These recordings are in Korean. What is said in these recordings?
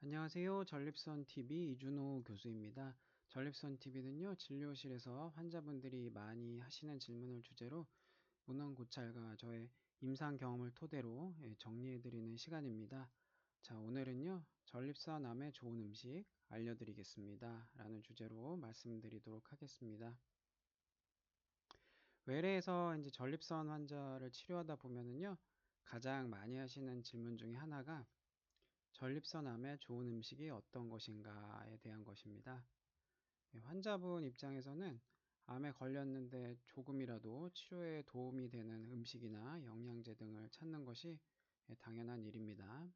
안녕하세요. 전립선 TV 이준호 교수입니다. 전립선 TV는요, 진료실에서 환자분들이 많이 하시는 질문을 주제로 문헌 고찰과 저의 임상 경험을 토대로 정리해드리는 시간입니다. 자, 오늘은요, 전립선암에 좋은 음식 알려드리겠습니다. 라는 주제로 말씀드리도록 하겠습니다. 외래에서 이제 전립선 환자를 치료하다 보면은요, 가장 많이 하시는 질문 중에 하나가 전립선암에 좋은 음식이 어떤 것인가에 대한 것입니다. 환자분 입장에서는 암에 걸렸는데 조금이라도 치료에 도움이 되는 음식이나 영양제 등을 찾는 것이 당연한 일입니다.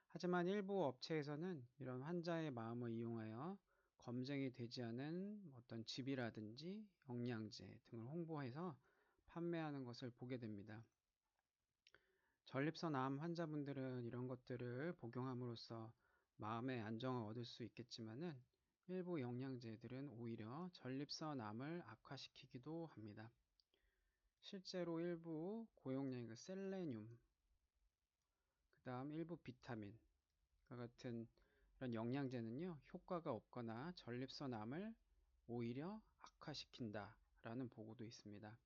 하지만 일부 업체에서는 이런 환자의 마음을 이용하여 검증이 되지 않은 어떤 즙이라든지 영양제 등을 홍보해서 판매하는 것을 보게 됩니다. 전립선 암 환자분들은 이런 것들을 복용함으로써 마음의 안정을 얻을 수 있겠지만은 일부 영양제들은 오히려 전립선 암을 악화시키기도 합니다. 실제로 일부 고용량의 셀레늄, 그 다음 일부 비타민 같은 이런 영양제는요, 효과가 없거나 전립선 암을 오히려 악화시킨다 라는 보고도 있습니다.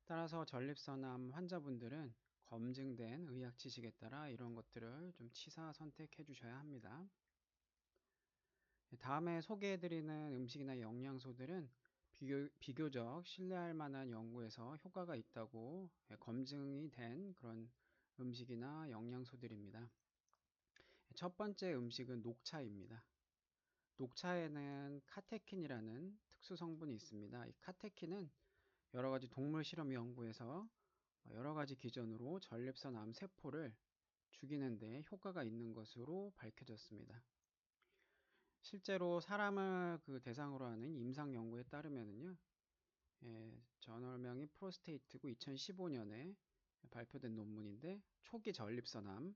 따라서 전립선암 환자분들은 검증된 의학 지식에 따라 이런 것들을 좀 치사 선택해 주셔야 합니다. 다음에 소개해드리는 음식이나 영양소들은 비교적 신뢰할 만한 연구에서 효과가 있다고 검증이 된 그런 음식이나 영양소들입니다. 첫 번째 음식은 녹차입니다. 녹차에는 카테킨이라는 특수 성분이 있습니다. 이 카테킨은 여러 가지 동물 실험 연구에서 여러 가지 기전으로 전립선 암 세포를 죽이는 데 효과가 있는 것으로 밝혀졌습니다. 실제로 사람을 대상으로 하는 임상 연구에 따르면요, 저널명이 프로스테이트고 2015년에 발표된 논문인데 초기 전립선암에서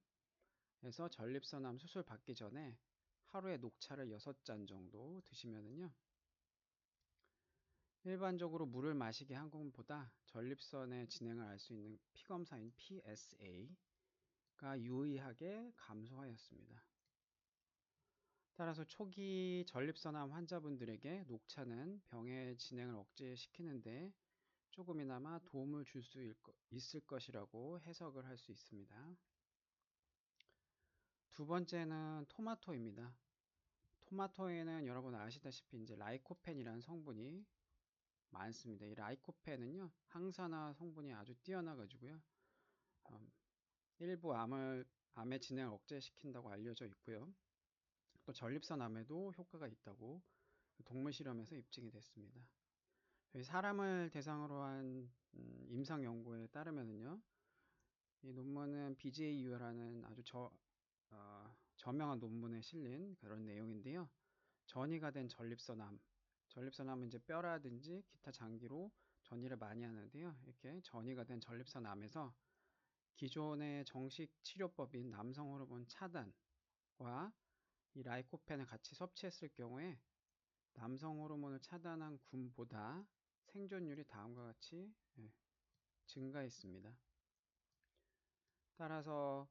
전립선암 수술 받기 전에 하루에 녹차를 6잔 정도 드시면은요, 일반적으로 물을 마시게 한 것보다 전립선의 진행을 알 수 있는 피검사인 PSA가 유의하게 감소하였습니다. 따라서 초기 전립선암 환자분들에게 녹차는 병의 진행을 억제시키는데 조금이나마 도움을 줄 수 있을 것이라고 해석을 할 수 있습니다. 두 번째는 토마토입니다. 토마토에는 여러분 아시다시피 이제 라이코펜이라는 성분이 많습니다. 이 라이코펜은요, 항산화 성분이 아주 뛰어나가지고요, 일부 암의 진행을 억제시킨다고 알려져 있고요. 또 전립선암에도 효과가 있다고 동물 실험에서 입증이 됐습니다. 사람을 대상으로 한 임상 연구에 따르면은요, 이 논문은 BJU라는 아주 저명한 논문에 실린 그런 내용인데요. 전이가 된 전립선암은 이제 뼈라든지 기타 장기로 전이를 많이 하는데요. 이렇게 전이가 된 전립선암에서 기존의 정식 치료법인 남성 호르몬 차단과 이 라이코펜을 같이 섭취했을 경우에 남성 호르몬을 차단한 균보다 생존율이 다음과 같이 증가했습니다. 따라서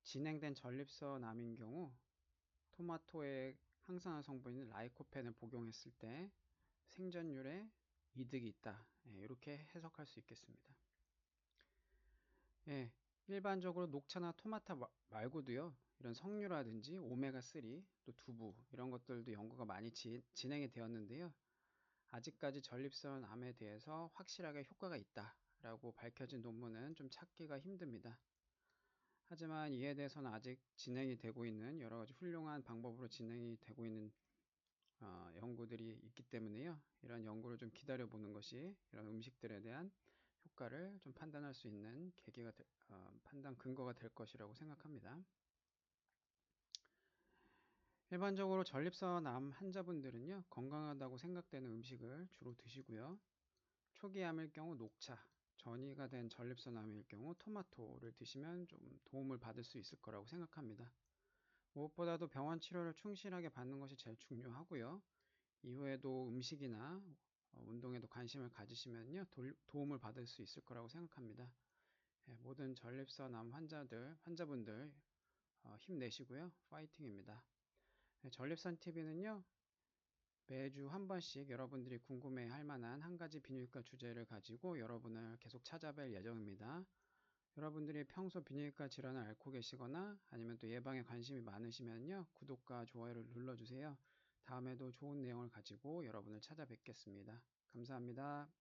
진행된 전립선암인 경우 토마토의 항산화 성분인 라이코펜을 복용했을 때 생존율에 이득이 있다. 이렇게 해석할 수 있겠습니다. 예, 일반적으로 녹차나 토마토 말고도요, 이런 석류라든지 오메가3, 또 두부 이런 것들도 연구가 많이 진행이 되었는데요. 아직까지 전립선 암에 대해서 확실하게 효과가 있다라고 밝혀진 논문은 좀 찾기가 힘듭니다. 하지만 이에 대해서는 아직 진행이 되고 있는 여러 가지 훌륭한 방법으로 진행이 되고 있는 연구들이 있기 때문에요. 이런 연구를 좀 기다려 보는 것이 이런 음식들에 대한 효과를 좀 판단할 수 있는 판단 근거가 될 것이라고 생각합니다. 일반적으로 전립선 암 환자분들은요, 건강하다고 생각되는 음식을 주로 드시고요. 초기 암일 경우 녹차, 전이가 된 전립선 암일 경우 토마토를 드시면 좀 도움을 받을 수 있을 거라고 생각합니다. 무엇보다도 병원 치료를 충실하게 받는 것이 제일 중요하고요. 이후에도 음식이나 운동에도 관심을 가지시면요, 도움을 받을 수 있을 거라고 생각합니다. 모든 전립선 암 환자분들 힘내시고요. 파이팅입니다. 네, 전립선 TV는요, 매주 한 번씩 여러분들이 궁금해 할 만한 한 가지 비뇨기과 주제를 가지고 여러분을 계속 찾아뵐 예정입니다. 여러분들이 평소 비뇨기과 질환을 앓고 계시거나 아니면 또 예방에 관심이 많으시면요, 구독과 좋아요를 눌러주세요. 다음에도 좋은 내용을 가지고 여러분을 찾아뵙겠습니다. 감사합니다.